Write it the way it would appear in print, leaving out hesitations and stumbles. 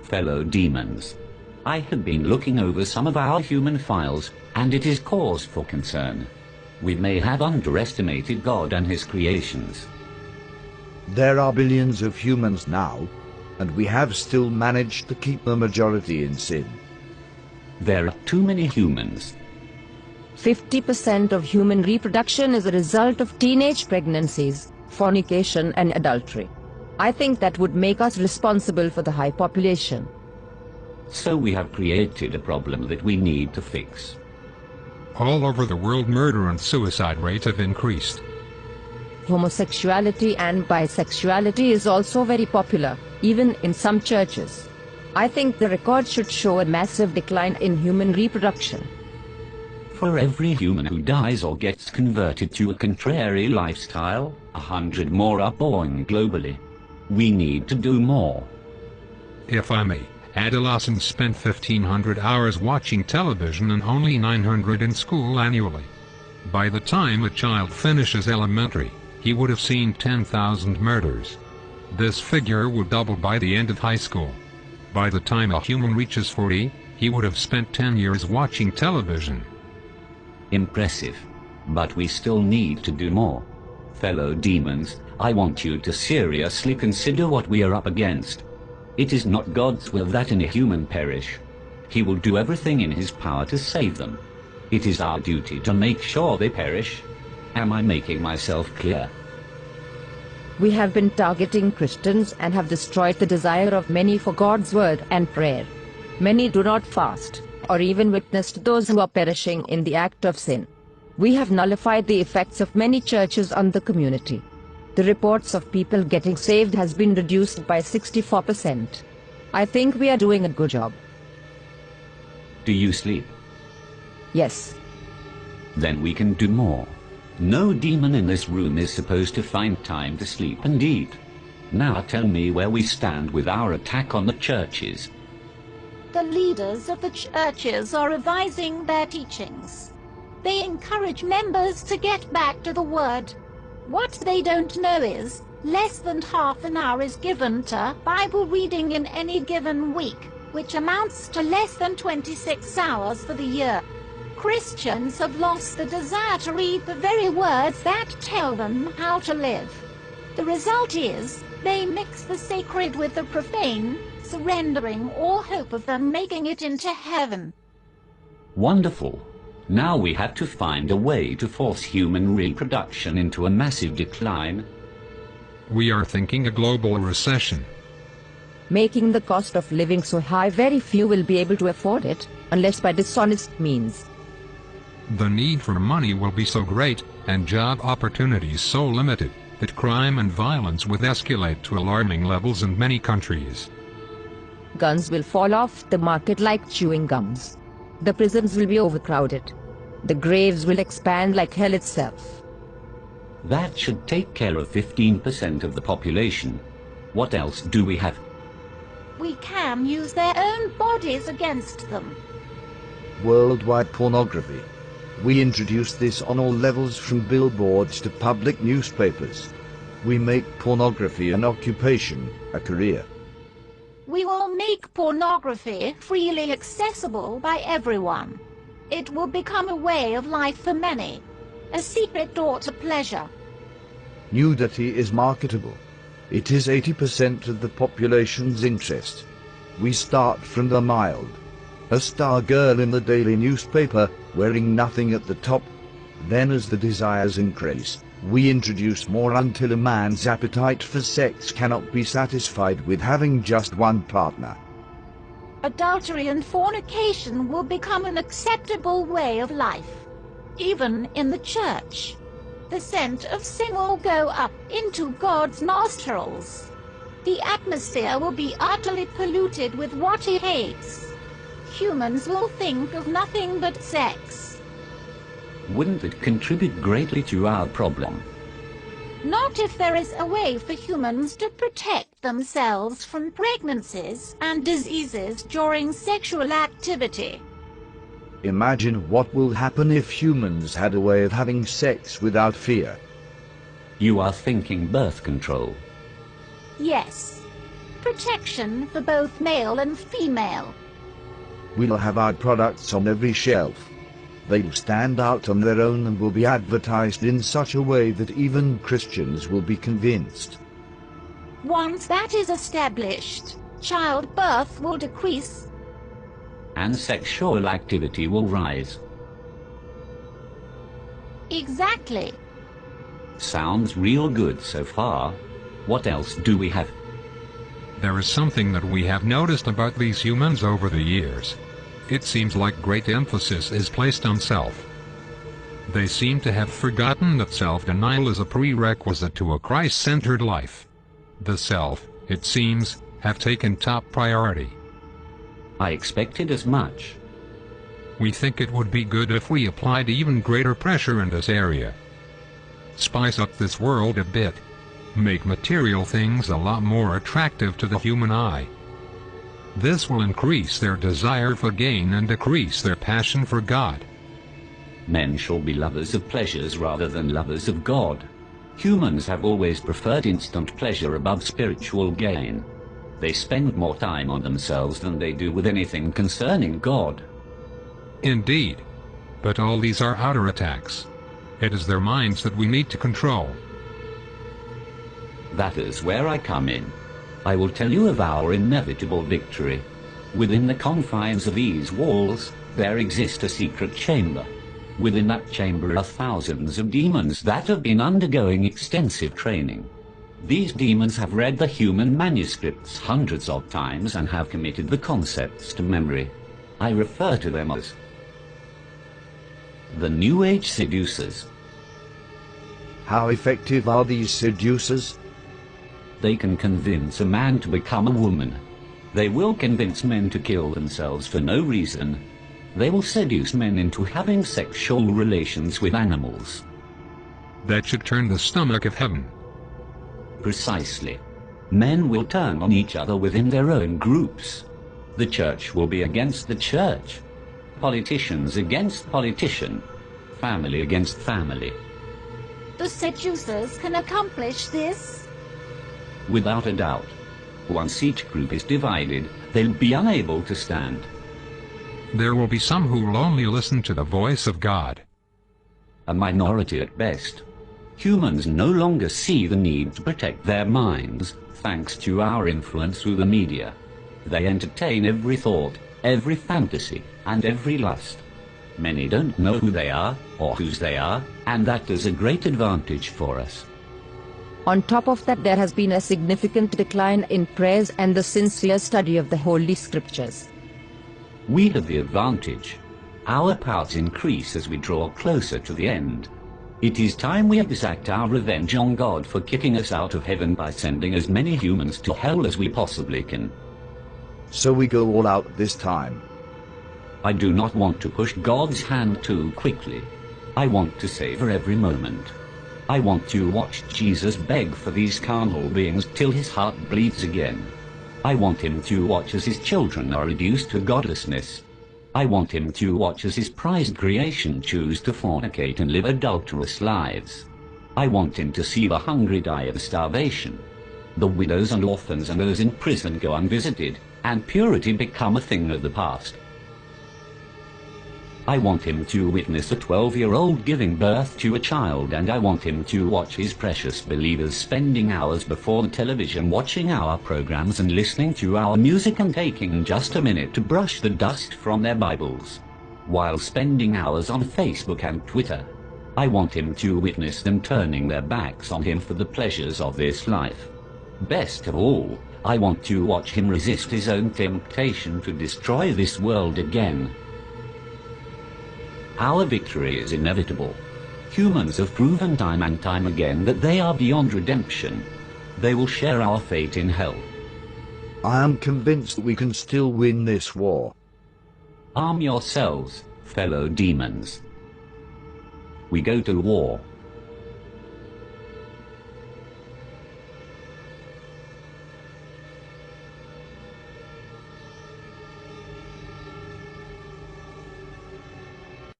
Fellow demons, I have been looking over some of our human files, and it is cause for concern. We may have underestimated God and his creations. There are billions of humans now, and we have still managed to keep the majority in sin. There are too many humans. 50% of human reproduction is a result of teenage pregnancies, fornication and adultery. I think that would make us responsible for the high population. So we have created a problem that we need to fix. All over the world, murder and suicide rates have increased. Homosexuality and bisexuality is also very popular, even in some churches. I think the record should show a massive decline in human reproduction. For every human who dies or gets converted to a contrary lifestyle, 100 more are born globally. We need to do more. If I may, adolescents spend 1,500 hours watching television and only 900 in school annually. By the time a child finishes elementary, he would have seen 10,000 murders. This figure would double by the end of high school. By the time a human reaches 40, he would have spent 10 years watching television. Impressive. But we still need to do more. Fellow demons, I want you to seriously consider what we are up against. It is not God's will that any human perish. He will do everything in his power to save them. It is our duty to make sure they perish. Am I making myself clear? We have been targeting Christians and have destroyed the desire of many for God's word and prayer. Many do not fast, or even witness to those who are perishing in the act of sin. We have nullified the effects of many churches on the community. The reports of people getting saved has been reduced by 64%. I think we are doing a good job. Do you sleep? Yes. Then we can do more. No demon in this room is supposed to find time to sleep and eat. Now tell me where we stand with our attack on the churches. The leaders of the churches are revising their teachings. They encourage members to get back to the Word. What they don't know is, less than half an hour is given to Bible reading in any given week, which amounts to less than 26 hours for the year. Christians have lost the desire to read the very words that tell them how to live. The result is, they mix the sacred with the profane, surrendering all hope of them making it into heaven. Wonderful. Now we have to find a way to force human reproduction into a massive decline. We are thinking a global recession. Making the cost of living so high, very few will be able to afford it, unless by dishonest means. The need for money will be so great, and job opportunities so limited, that crime and violence will escalate to alarming levels in many countries. Guns will fall off the market like chewing gums. The prisons will be overcrowded. The graves will expand like hell itself. That should take care of 15% of the population. What else do we have? We can use their own bodies against them. Worldwide pornography. We introduce this on all levels, from billboards to public newspapers. We make pornography an occupation, a career. We will make pornography freely accessible by everyone. It will become a way of life for many, a secret door to pleasure. Nudity is marketable. It is 80% of the population's interest. We start from the mild. A star girl in the daily newspaper, wearing nothing at the top. Then as the desires increase, we introduce more until a man's appetite for sex cannot be satisfied with having just one partner. Adultery and fornication will become an acceptable way of life, even in the church. The scent of sin will go up into God's nostrils. The atmosphere will be utterly polluted with what he hates. Humans will think of nothing but sex. Wouldn't it contribute greatly to our problem? Not if there is a way for humans to protect themselves from pregnancies and diseases during sexual activity. Imagine what will happen if humans had a way of having sex without fear. You are thinking birth control. Yes. protection for both male and female. We'll have our products on every shelf. They'll stand out on their own and will be advertised in such a way that even Christians will be convinced. Once that is established, childbirth will decrease. And sexual activity will rise. Exactly. Sounds real good so far. What else do we have? There is something that we have noticed about these humans over the years. It seems like great emphasis is placed on self. They seem to have forgotten that self-denial is a prerequisite to a Christ-centered life. The self, it seems, have taken top priority. I expected as much. We think it would be good if we applied even greater pressure in this area. Spice up this world a bit. Make material things a lot more attractive to the human eye. This will increase their desire for gain and decrease their passion for God. Men shall be lovers of pleasures rather than lovers of God. Humans have always preferred instant pleasure above spiritual gain. They spend more time on themselves than they do with anything concerning God. Indeed. But all these are outer attacks. It is their minds that we need to control. That is where I come in. I will tell you of our inevitable victory. Within the confines of these walls, there exists a secret chamber. Within that chamber are thousands of demons that have been undergoing extensive training. These demons have read the human manuscripts hundreds of times and have committed the concepts to memory. I refer to them as the New Age seducers. How effective are these seducers? They can convince a man to become a woman. They will convince men to kill themselves for no reason. They will seduce men into having sexual relations with animals. That should turn the stomach of heaven. Precisely. Men will turn on each other within their own groups. The church will be against the church. Politicians against politician. Family against family. The seducers can accomplish this? Without a doubt. Once each group is divided, they'll be unable to stand. There will be some who will only listen to the voice of God. A minority at best. Humans no longer see the need to protect their minds, thanks to our influence through the media. They entertain every thought, every fantasy, and every lust. Many don't know who they are, or whose they are, and that is a great advantage for us. On top of that, there has been a significant decline in prayers and the sincere study of the Holy Scriptures. We have the advantage. Our powers increase as we draw closer to the end. It is time we exact our revenge on God for kicking us out of heaven by sending as many humans to hell as we possibly can. So we go all out this time. I do not want to push God's hand too quickly. I want to savor every moment. I want to watch Jesus beg for these carnal beings till his heart bleeds again. I want him to watch as his children are reduced to godlessness. I want him to watch as his prized creation choose to fornicate and live adulterous lives. I want him to see the hungry die of starvation, the widows and orphans and those in prison go unvisited, and purity become a thing of the past. I want him to witness a 12-year-old giving birth to a child, and I want him to watch his precious believers spending hours before the television watching our programs and listening to our music and taking just a minute to brush the dust from their Bibles, while spending hours on Facebook and Twitter. I want him to witness them turning their backs on him for the pleasures of this life. Best of all, I want to watch him resist his own temptation to destroy this world again. Our victory is inevitable. Humans have proven time and time again that they are beyond redemption. They will share our fate in hell. I am convinced that we can still win this war. Arm yourselves, fellow demons. We go to war.